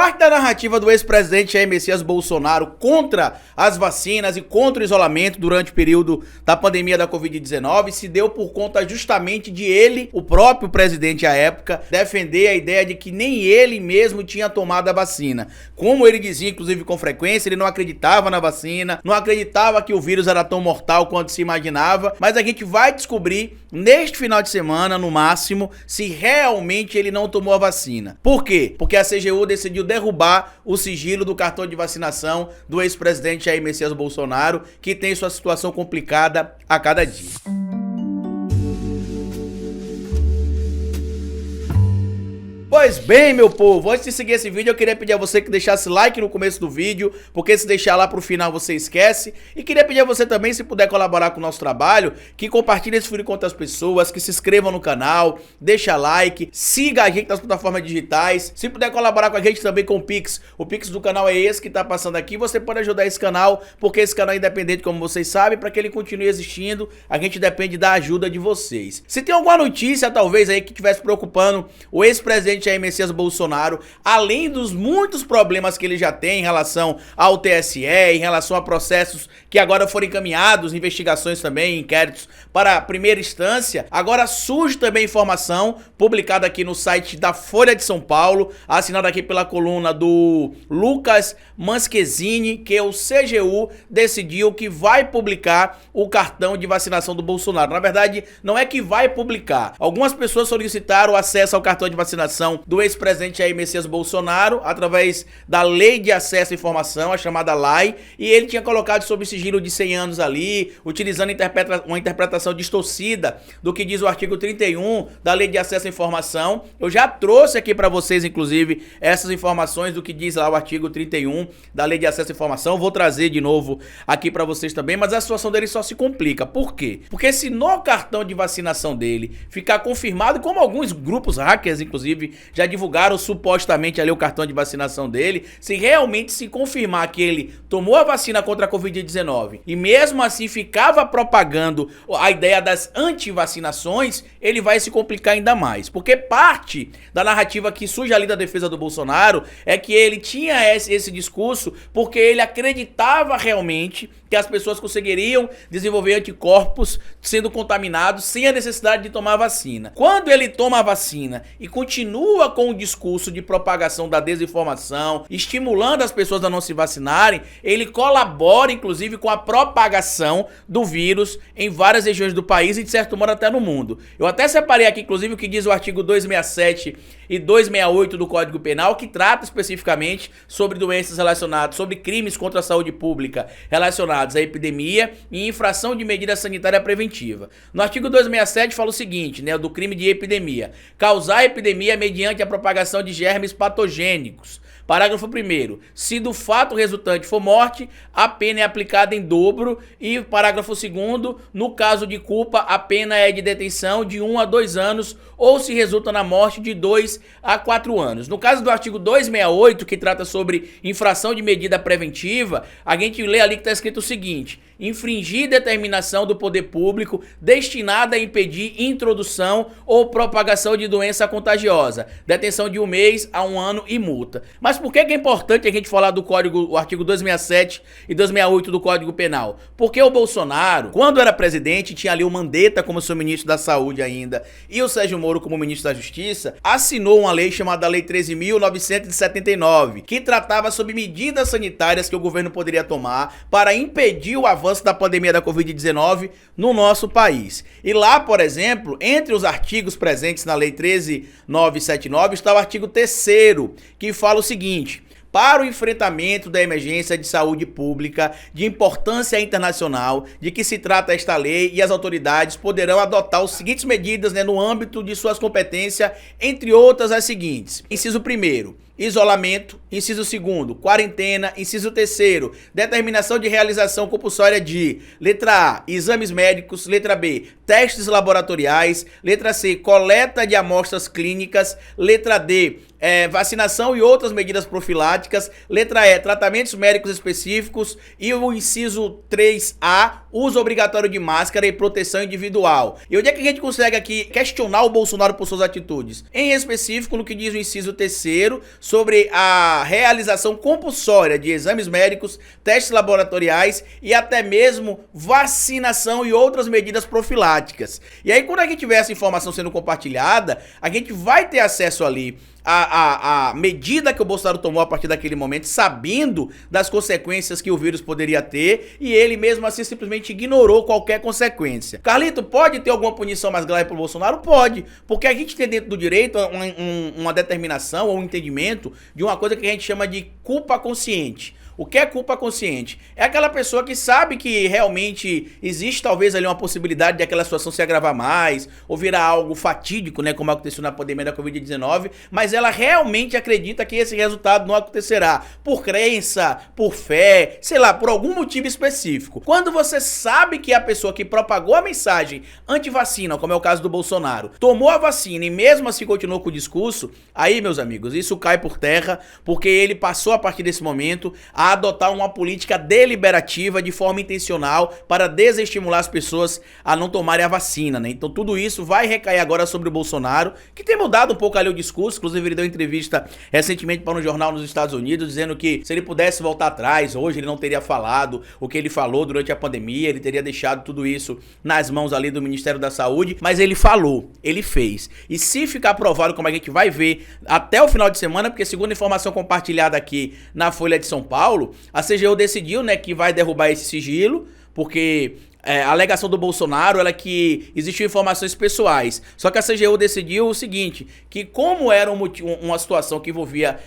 Parte da narrativa do ex-presidente Jair Messias Bolsonaro contra as vacinas e contra o isolamento durante o período da pandemia da Covid-19 se deu por conta justamente de ele, o próprio presidente à época, defender a ideia de que nem ele mesmo tinha tomado a vacina. Como ele dizia, inclusive com frequência, ele não acreditava na vacina, não acreditava que o vírus era tão mortal quanto se imaginava, mas a gente vai descobrir neste final de semana, no máximo, se realmente ele não tomou a vacina. Por quê? Porque a CGU decidiu derrubar o sigilo do cartão de vacinação do ex-presidente Jair Messias Bolsonaro, que tem sua situação complicada a cada dia. Pois bem, meu povo, antes de seguir esse vídeo eu queria pedir a você que deixasse like no começo do vídeo, porque se deixar lá pro final você esquece. E queria pedir a você também, se puder colaborar com o nosso trabalho, que compartilhe esse vídeo com outras pessoas, que se inscrevam no canal, deixa like, siga a gente nas plataformas digitais. Se puder colaborar com a gente também com o Pix do canal é esse que tá passando aqui. Você pode ajudar esse canal, porque esse canal é independente, como vocês sabem, para que ele continue existindo, a gente depende da ajuda de vocês. Se tem alguma notícia, talvez aí, que estivesse preocupando o ex-presidente Jair Messias Bolsonaro, além dos muitos problemas que ele já tem em relação ao TSE, em relação a processos que agora foram encaminhados, investigações também, inquéritos para a primeira instância, agora surge também informação publicada aqui no site da Folha de São Paulo, assinada aqui pela coluna do Lucas Manschezini, que o CGU decidiu que vai publicar o cartão de vacinação do Bolsonaro. Na verdade, não é que vai publicar. Algumas pessoas solicitaram acesso ao cartão de vacinação do ex-presidente Jair Messias Bolsonaro através da Lei de Acesso à Informação, a chamada LAI, e ele tinha colocado sob sigilo de 100 anos ali, utilizando uma interpretação distorcida do que diz o artigo 31 da Lei de Acesso à Informação. Eu já trouxe aqui para vocês, inclusive, essas informações do que diz lá o artigo 31 da Lei de Acesso à Informação. Vou trazer de novo aqui para vocês também, mas a situação dele só se complica. Por quê? Porque se no cartão de vacinação dele ficar confirmado, como alguns grupos hackers, inclusive, já divulgaram supostamente ali o cartão de vacinação dele, se realmente se confirmar que ele tomou a vacina contra a Covid-19 e mesmo assim ficava propagando a ideia das antivacinações, ele vai se complicar ainda mais. Porque parte da narrativa que surge ali da defesa do Bolsonaro é que ele tinha esse discurso porque ele acreditava realmente que as pessoas conseguiriam desenvolver anticorpos sendo contaminados sem a necessidade de tomar a vacina. Quando ele toma a vacina e continua com o discurso de propagação da desinformação, estimulando as pessoas a não se vacinarem, ele colabora inclusive com a propagação do vírus em várias regiões do país e de certo modo até no mundo. Eu até separei aqui inclusive o que diz o artigo 267 e 268 do Código Penal, que trata especificamente sobre doenças relacionadas, sobre crimes contra a saúde pública relacionados à epidemia e infração de medida sanitária preventiva. No artigo 267 fala o seguinte, né, do crime de epidemia: causar epidemia mediante a propagação de germes patogênicos. Parágrafo 1º. Se do fato resultante for morte, a pena é aplicada em dobro. E parágrafo 2º. No caso de culpa, a pena é de detenção de 1 a 2 anos ou se resulta na morte de 2 a 4 anos. No caso do artigo 268, que trata sobre infração de medida preventiva, a gente lê ali que está escrito o seguinte: infringir determinação do poder público destinada a impedir introdução ou propagação de doença contagiosa, detenção de 1 mês a 1 ano e multa. Mas por que é importante a gente falar do código, o artigo 267 e 268 do Código Penal? Porque o Bolsonaro, quando era presidente, tinha ali o Mandetta como seu ministro da Saúde ainda e o Sérgio Moro como ministro da Justiça, assinou uma lei chamada Lei 13.979, que tratava sobre medidas sanitárias que o governo poderia tomar para impedir o avanço da pandemia da Covid-19 no nosso país. E lá, por exemplo, entre os artigos presentes na Lei 13.979 está o artigo 3º, que fala o seguinte: para o enfrentamento da emergência de saúde pública de importância internacional de que se trata esta lei, e as autoridades poderão adotar as seguintes medidas, né, no âmbito de suas competências, entre outras as seguintes. Inciso 1º, isolamento. Inciso 2º, quarentena. Inciso 3º, determinação de realização compulsória de: letra A, exames médicos. Letra B, testes laboratoriais. Letra C, coleta de amostras clínicas. Letra D, vacinação e outras medidas profiláticas. Letra E, tratamentos médicos específicos. E o inciso 3A, uso obrigatório de máscara e proteção individual. E onde é que a gente consegue aqui questionar o Bolsonaro por suas atitudes? Em específico, no que diz o inciso 3º, sobre a realização compulsória de exames médicos, testes laboratoriais e até mesmo vacinação e outras medidas profiláticas. E aí, quando a gente tiver essa informação sendo compartilhada, a gente vai ter acesso ali a medida que o Bolsonaro tomou a partir daquele momento, sabendo das consequências que o vírus poderia ter, e ele mesmo assim simplesmente ignorou qualquer consequência. Carlito, pode ter alguma punição mais grave pro Bolsonaro? Pode, porque a gente tem dentro do direito uma determinação ou um entendimento de uma coisa que a gente chama de culpa consciente. O que é culpa consciente? É aquela pessoa que sabe que realmente existe talvez ali uma possibilidade de aquela situação se agravar mais, ou virar algo fatídico, né, como aconteceu na pandemia da Covid-19, mas ela realmente acredita que esse resultado não acontecerá, por crença, por fé, sei lá, por algum motivo específico. Quando você sabe que a pessoa que propagou a mensagem anti-vacina, como é o caso do Bolsonaro, tomou a vacina e mesmo assim continuou com o discurso, aí, meus amigos, isso cai por terra, porque ele passou a partir desse momento a adotar uma política deliberativa de forma intencional para desestimular as pessoas a não tomarem a vacina, né? Então tudo isso vai recair agora sobre o Bolsonaro, que tem mudado um pouco ali o discurso. Inclusive ele deu entrevista recentemente para um jornal nos Estados Unidos, dizendo que se ele pudesse voltar atrás, hoje ele não teria falado o que ele falou durante a pandemia, ele teria deixado tudo isso nas mãos ali do Ministério da Saúde, mas ele falou, ele fez. E se ficar provado, como a gente vai ver até o final de semana, porque segundo a informação compartilhada aqui na Folha de São Paulo, a CGU decidiu, né, que vai derrubar esse sigilo, porque a alegação do Bolsonaro é que existiam informações pessoais. Só que a CGU decidiu o seguinte, que como era uma situação que envolvia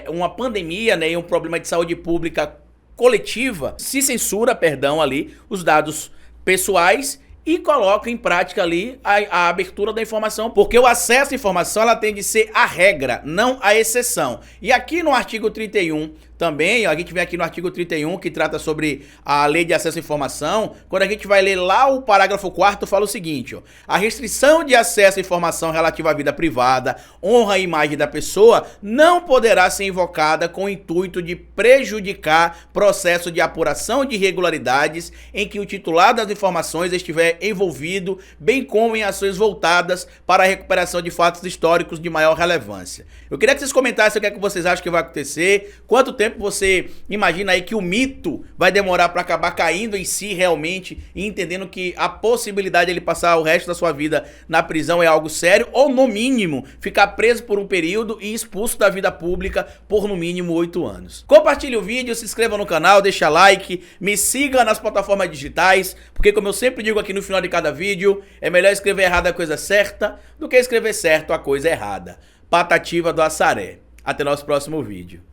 uma pandemia, né, e um problema de saúde pública coletiva, se censura, perdão, ali os dados pessoais e coloca em prática ali a abertura da informação, porque o acesso à informação ela tem de ser a regra, não a exceção. E aqui no artigo 31 também, a gente vem aqui no artigo 31, que trata sobre a lei de acesso à informação. Quando a gente vai ler lá o parágrafo 4º, fala o seguinte, ó: a restrição de acesso à informação relativa à vida privada, honra e imagem da pessoa não poderá ser invocada com o intuito de prejudicar processo de apuração de irregularidades em que o titular das informações estiver envolvido, bem como em ações voltadas para a recuperação de fatos históricos de maior relevância. Eu queria que vocês comentassem o que é que vocês acham que vai acontecer, quanto tempo você imagina aí que o mito vai demorar para acabar caindo em si realmente e entendendo que a possibilidade de ele passar o resto da sua vida na prisão é algo sério, ou no mínimo ficar preso por um período e expulso da vida pública por no mínimo 8 anos. Compartilhe o vídeo, se inscreva no canal, deixa like, me siga nas plataformas digitais, porque como eu sempre digo aqui no final de cada vídeo, é melhor escrever errado a coisa certa do que escrever certo a coisa errada. Patativa do Assaré. Até nosso próximo vídeo.